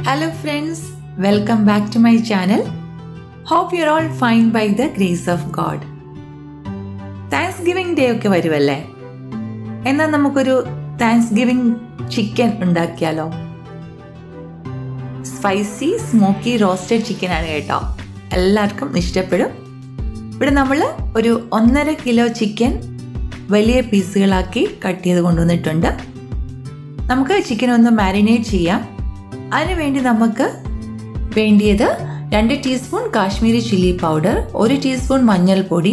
Hello friends, welcome back to my channel. Hope you're all fine by the grace of God. Thanksgiving Day ഒക്കെ വരുവല്ലേ? എന്നാൽ നമുക്കൊരു Thanksgiving chicken ഉണ്ടാക്കിയാലോ? Spicy smoky roasted chicken ആണ് കേട്ടോ. എല്ലാവർക്കും ഇഷ്ടപ്പെടും. ഇവിടെ നമ്മൾ ഒരു 1.5 കിലോ ചിക്കൻ വലിയ പീസുകളാക്കി കട്ട് ചെയ്ത് കൊണ്ടുവന്നിട്ടുണ്ട്. നമുക്ക് ചിക്കൻ ഒന്ന് മാരിനേറ്റ് ചെയ്യാം. അതിനുവേണ്ടി നമുക്ക് വേണ്ടിയത് 2 teaspoon Kashmiri chilli powder, 1 teaspoon മഞ്ഞൾപ്പൊടി,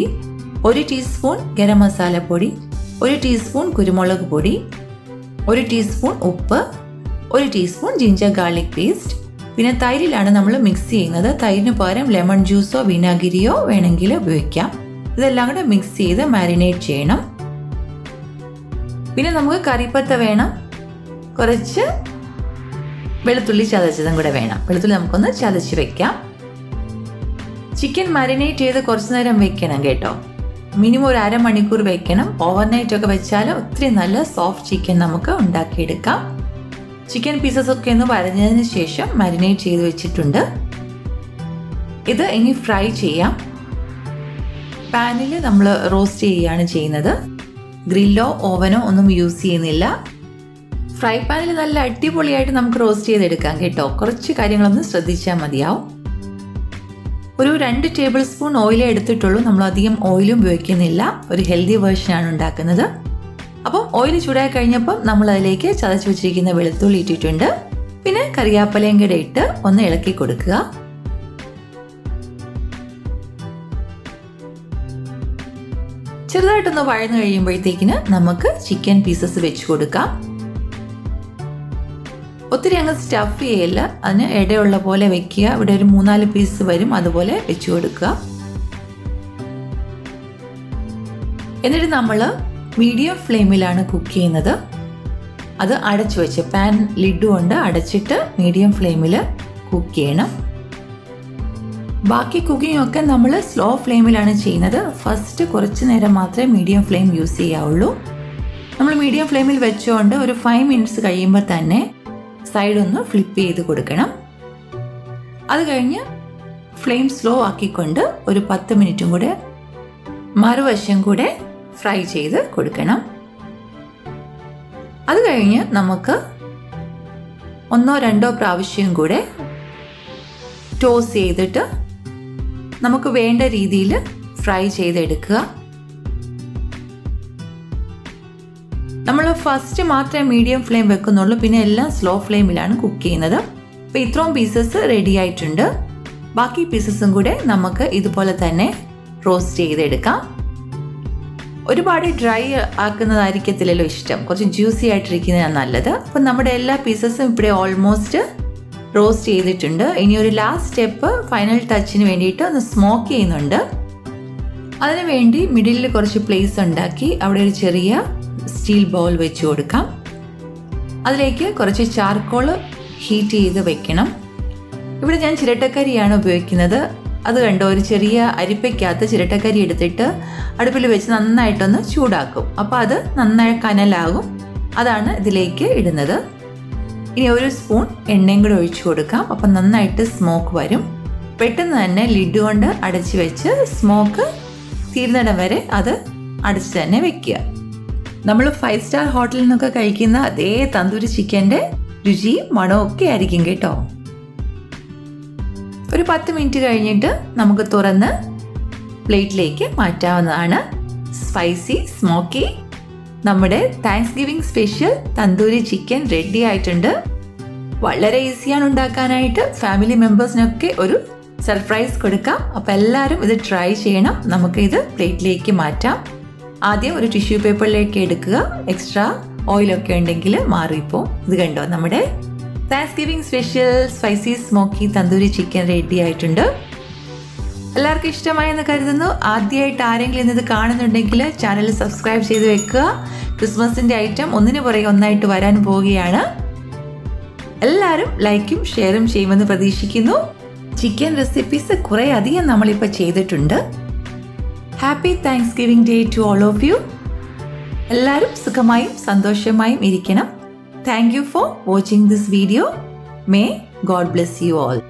1 ടീസ്പൂൺ ഗരം മസാലപ്പൊടി, 1 ടീസ്പൂൺ കുരുമുളക് പൊടി, 1 ടീസ്പൂൺ ഉപ്പ്, 1 ടീസ്പൂൺ ജിഞ്ചർ ഗാർലിക് പേസ്റ്റ്. പിന്നെ തൈരിലാണ് നമ്മൾ മിക്സ് ചെയ്യുന്നത്. തൈരിന് പകരം ലെമൺ ജ്യൂസോ വിനാഗിരിയോ വേണമെങ്കിൽ ഉപയോഗിക്കാം. ഇതെല്ലാം കൂടെ മിക്സ് ചെയ്ത് മാരിനേറ്റ് ചെയ്യണം. പിന്നെ നമുക്ക് കറിപ്പത്ത വേണം, കുറച്ച് വെളുത്തുള്ളി ചതച്ചതും കൂടെ വേണം. വെളുത്തുള്ളി നമുക്കൊന്ന് ചതച്ച് വെക്കാം. ചിക്കൻ മാരിനേറ്റ് ചെയ്ത് കുറച്ച് നേരം വെക്കണം കേട്ടോ. മിനിമം ഒരു അരമണിക്കൂർ വെക്കണം. ഓവർനൈറ്റ് ഒക്കെ വെച്ചാൽ ഒത്തിരി നല്ല സോഫ്റ്റ് ചിക്കൻ നമുക്ക് ഉണ്ടാക്കിയെടുക്കാം. ചിക്കൻ പീസസ് ഒക്കെ ഒന്ന് വരഞ്ഞതിന് ശേഷം മാരിനേറ്റ് ചെയ്ത് വെച്ചിട്ടുണ്ട്. ഇത് ഇനി ഫ്രൈ ചെയ്യാം. പാനിൽ നമ്മൾ റോസ്റ്റ് ചെയ്യുകയാണ് ചെയ്യുന്നത്. ഗ്രില്ലോ ഓവനോ ഒന്നും യൂസ് ചെയ്യുന്നില്ല. ഫ്രൈ പാനിൽ നല്ല അടിപൊളിയായിട്ട് നമുക്ക് റോസ്റ്റ് ചെയ്തെടുക്കാം കേട്ടോ. കുറച്ച് കാര്യങ്ങളൊന്ന് ശ്രദ്ധിച്ചാൽ മതിയാവും. ഒരു 2 ടേബിൾ സ്പൂൺ ഓയിലേ എടുത്തിട്ടുള്ളൂ. നമ്മൾ അധികം ഓയിലും ഉപയോഗിക്കുന്നില്ല. ഒരു ഹെൽത്തി വേർഷനാണ് ഉണ്ടാക്കുന്നത്. അപ്പം ഓയിൽ ചൂടായി കഴിഞ്ഞപ്പോൾ നമ്മൾ അതിലേക്ക് ചതച്ച് വെച്ചിരിക്കുന്ന വെളുത്തുള്ളി ഇട്ടിട്ടുണ്ട്. പിന്നെ കറിവേപ്പിലയും കൂടെ ഇട്ട് ഒന്ന് ഇളക്കി കൊടുക്കുക. ചെറുതായിട്ടൊന്ന് വഴന്നു കഴിയുമ്പോഴത്തേക്കിന് നമുക്ക് ചിക്കൻ പീസസ് വെച്ച് കൊടുക്കാം. ഒത്തിരി അങ്ങ് സ്റ്റഫ് ചെയ്യല്ല, അതിന് ഇടയുള്ള പോലെ വെക്കുക. ഇവിടെ ഒരു 3-4 പീസ് വരും, അതുപോലെ വെച്ച് കൊടുക്കുക. എന്നിട്ട് നമ്മൾ മീഡിയം ഫ്ലെയിമിലാണ് കുക്ക് ചെയ്യുന്നത്. അത് അടച്ചു വെച്ച് പാൻ ലിഡ് കൊണ്ട് അടച്ചിട്ട് മീഡിയം ഫ്ലെയിമിൽ കുക്ക് ചെയ്യണം. ബാക്കി കുക്കിംഗ് ഒക്കെ നമ്മൾ സ്ലോ ഫ്ലെയിമിലാണ് ചെയ്യുന്നത്. ഫസ്റ്റ് കുറച്ച് നേരം മാത്രമേ മീഡിയം ഫ്ലെയിം യൂസ് ചെയ്യാവുള്ളൂ. നമ്മൾ മീഡിയം ഫ്ലെയിമിൽ വെച്ചുകൊണ്ട് ഒരു 5 മിനിറ്റ്സ് കഴിയുമ്പോൾ തന്നെ സൈഡ് ഒന്ന് ഫ്ലിപ്പ് ചെയ്ത് കൊടുക്കണം. അത് കഴിഞ്ഞ് ഫ്ലെയിം സ്ലോ ആക്കിക്കൊണ്ട് ഒരു 10 മിനിറ്റും കൂടെ മറുവശം കൂടെ ഫ്രൈ ചെയ്ത് കൊടുക്കണം. അത് കഴിഞ്ഞ് നമുക്ക് 1-2 പ്രാവശ്യം കൂടെ ടോസ് ചെയ്തിട്ട് നമുക്ക് വേണ്ട രീതിയിൽ ഫ്രൈ ചെയ്തെടുക്കുക. നമ്മൾ ഫസ്റ്റ് മാത്രമേ മീഡിയം ഫ്ലെയിം വെക്കുന്നുള്ളൂ, പിന്നെ എല്ലാം സ്ലോ ഫ്ലെയിമിലാണ് കുക്ക് ചെയ്യുന്നത്. അപ്പോൾ ഇത്രയും പീസസ് റെഡി ആയിട്ടുണ്ട്. ബാക്കി പീസസും കൂടെ നമുക്ക് ഇതുപോലെ തന്നെ റോസ്റ്റ് ചെയ്തെടുക്കാം. ഒരുപാട് ഡ്രൈ ആക്കുന്നതായിരിക്കത്തില്ലല്ലോ ഇഷ്ടം, കുറച്ച് ജ്യൂസി ആയിട്ടിരിക്കുന്നതാണ് നല്ലത്. അപ്പം നമ്മുടെ എല്ലാ പീസസും ഇവിടെ ഓൾമോസ്റ്റ് റോസ്റ്റ് ചെയ്തിട്ടുണ്ട്. ഇനി ഒരു ലാസ്റ്റ് സ്റ്റെപ്പ് ഫൈനൽ ടച്ചിന് വേണ്ടിയിട്ട് ഒന്ന് സ്മോക്ക് ചെയ്യുന്നുണ്ട്. അതിനു വേണ്ടി മിഡിലിൽ കുറച്ച് പ്ലേസ് ഉണ്ടാക്കി അവിടെ ഒരു ചെറിയ സ്റ്റീൽ ബൗൾ വെച്ച് കൊടുക്കാം. അതിലേക്ക് കുറച്ച് ചാർക്കോൾ ഹീറ്റ് ചെയ്ത് വെക്കണം. ഇവിടെ ഞാൻ ചിരട്ടക്കരിയാണ് ഉപയോഗിക്കുന്നത്. അത് കണ്ടോ, ഒരു ചെറിയ അരിപ്പയ്ക്കകത്ത് ചിരട്ടക്കരി എടുത്തിട്ട് അടുപ്പിൽ വെച്ച് നന്നായിട്ടൊന്ന് ചൂടാക്കും. അപ്പോൾ അത് നന്നായി കനലാകും. അതാണ് ഇതിലേക്ക് ഇടുന്നത്. ഇനി 1 സ്പൂൺ എണ്ണയും കൂടെ ഒഴിച്ചു കൊടുക്കാം. അപ്പം നന്നായിട്ട് സ്മോക്ക് വരും. പെട്ടെന്ന് തന്നെ ലിഡ് കൊണ്ട് അടച്ചു വെച്ച് സ്മോക്ക് തീരുന്നിടം വരെ അത് അടച്ച് തന്നെ വെക്കുക. നമ്മൾ 5 സ്റ്റാർ ഹോട്ടലിൽ നിന്നൊക്കെ കഴിക്കുന്ന അതേ തന്തൂരി ചിക്കൻ്റെ രുചിയും മണവും ഒക്കെ ആയിരിക്കും കേട്ടോ. ഒരു 10 മിനിറ്റ് കഴിഞ്ഞിട്ട് നമുക്ക് തുറന്ന് പ്ലേറ്റിലേക്ക് മാറ്റാവുന്നതാണ്. സ്പൈസി സ്മോക്കി നമ്മുടെ Thanksgiving special tandoori chicken ready ആയിട്ടുണ്ട്. വളരെ ഈസിയാണ് ഉണ്ടാക്കാനായിട്ട്. ഫാമിലി മെമ്പേഴ്സിനൊക്കെ ഒരു സർപ്രൈസ് കൊടുക്കാം. അപ്പോൾ എല്ലാവരും ഇത് ട്രൈ ചെയ്യണം. നമുക്ക് ഇത് പ്ലേറ്റിലേക്ക് മാറ്റാം. ആദ്യം ഒരു ടിഷ്യൂ പേപ്പറിലേക്ക് എടുക്കുക. എക്സ്ട്രാ ഓയിലൊക്കെ ഉണ്ടെങ്കിൽ മാറിപ്പോ. ഇത് കണ്ടോ, നമ്മുടെ Thanksgiving special spicy smoky tandoori chicken ready ആയിട്ടുണ്ട്. എല്ലാവർക്കും ഇഷ്ടമായെന്ന് കരുതുന്നു. ആദ്യമായിട്ട് ആരെങ്കിലും ഇത് കാണുന്നുണ്ടെങ്കിൽ ചാനൽ സബ്സ്ക്രൈബ് ചെയ്ത് വെക്കുക. ക്രിസ്മസിൻ്റെ ഐറ്റം ഒന്നിനു പുറകെ ഒന്നായിട്ട് വരാൻ പോവുകയാണ്. എല്ലാവരും ലൈക്കും ഷെയറും ചെയ്യുമെന്ന് പ്രതീക്ഷിക്കുന്നു. ചിക്കൻ റെസിപ്പീസ് കുറേ അധികം നമ്മളിപ്പോൾ ചെയ്തിട്ടുണ്ട്. Happy Thanksgiving day to all of you. എല്ലാവരും സുഖമായും സന്തോഷമായും ഇരിക്കണം. Thank you for watching this video. May God bless you all.